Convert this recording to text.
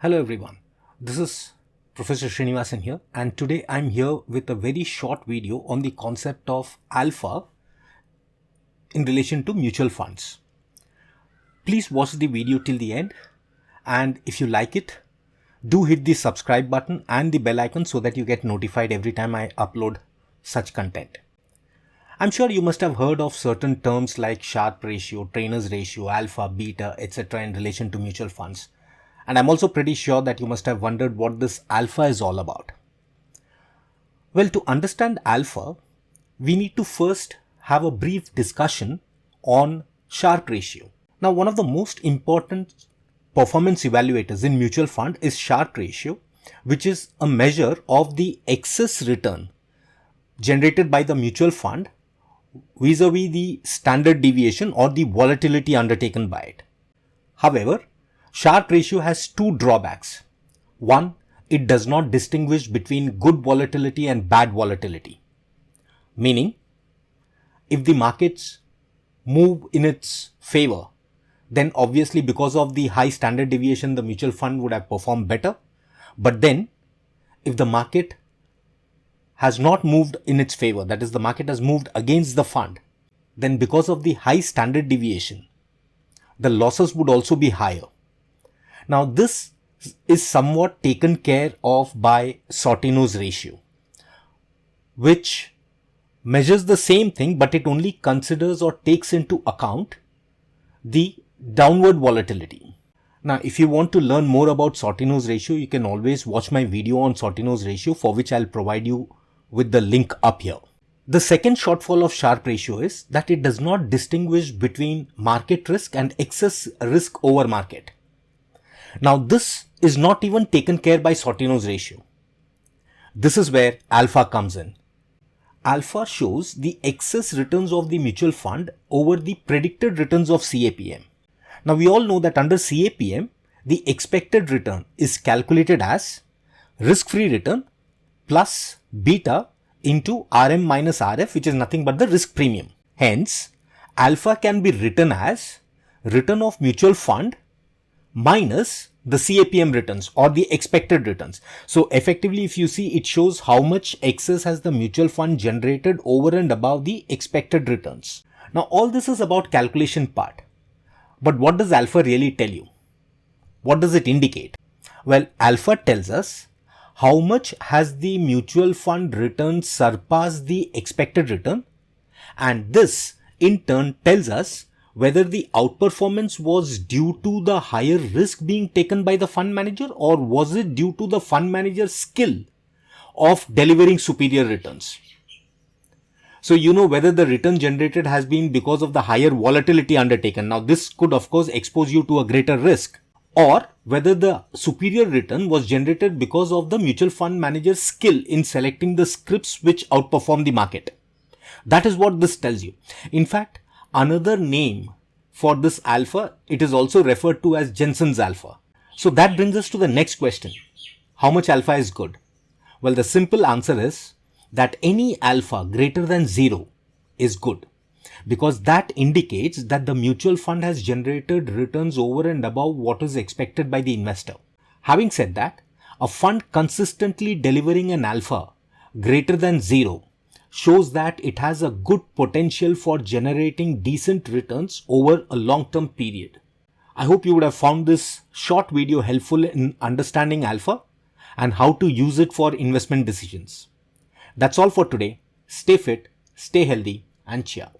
Hello everyone, this is Professor Srinivasan here, and today I'm here with a very short video on the concept of alpha in relation to mutual funds. Please watch the video till the end, and if you like it, do hit the subscribe button and the bell icon so that you get notified every time I upload such content. I'm sure you must have heard of certain terms like Sharpe ratio, Trainer's ratio, alpha, beta, etc. in relation to mutual funds. And I'm also pretty sure that you must have wondered what this alpha is all about. Well, to understand alpha, we need to first have a brief discussion on Sharpe ratio. Now, one of the most important performance evaluators in mutual fund is Sharpe ratio, which is a measure of the excess return generated by the mutual fund vis-a-vis the standard deviation or the volatility undertaken by it. However, Sharpe ratio has two drawbacks. One, it does not distinguish between good volatility and bad volatility. Meaning, if the markets move in its favor, then obviously because of the high standard deviation, the mutual fund would have performed better. But then, if the market has not moved in its favor, that is, the market has moved against the fund, then because of the high standard deviation, the losses would also be higher. Now, this is somewhat taken care of by Sortino's ratio, which measures the same thing, but it only considers or takes into account the downward volatility. Now, if you want to learn more about Sortino's ratio, you can always watch my video on Sortino's ratio, for which I'll provide you with the link up here. The second shortfall of Sharpe ratio is that it does not distinguish between market risk and excess risk over market. Now, this is not even taken care by Sortino's ratio. This is where alpha comes in. Alpha shows the excess returns of the mutual fund over the predicted returns of CAPM. Now, we all know that under CAPM, the expected return is calculated as risk-free return plus beta into RM minus RF, which is nothing but the risk premium. Hence, alpha can be written as return of mutual fund minus the CAPM returns or the expected returns. So effectively, if you see, it shows how much excess has the mutual fund generated over and above the expected returns. Now, all this is about calculation part. But what does alpha really tell you? What does it indicate? Well, alpha tells us how much has the mutual fund return surpassed the expected return, and this in turn tells us whether the outperformance was due to the higher risk being taken by the fund manager, or was it due to the fund manager's skill of delivering superior returns. So you know whether the return generated has been because of the higher volatility undertaken. Now, this could of course expose you to a greater risk, or whether the superior return was generated because of the mutual fund manager's skill in selecting the scripts which outperform the market. That is what this tells you. In fact, another name for this alpha, it is also referred to as Jensen's alpha. So that brings us to the next question. How much alpha is good? Well, the simple answer is that any alpha greater than 0 is good, because that indicates that the mutual fund has generated returns over and above what is expected by the investor. Having said that, a fund consistently delivering an alpha greater than 0 shows that it has a good potential for generating decent returns over a long-term period. I hope you would have found this short video helpful in understanding alpha and how to use it for investment decisions. That's all for today. Stay fit, stay healthy, and ciao.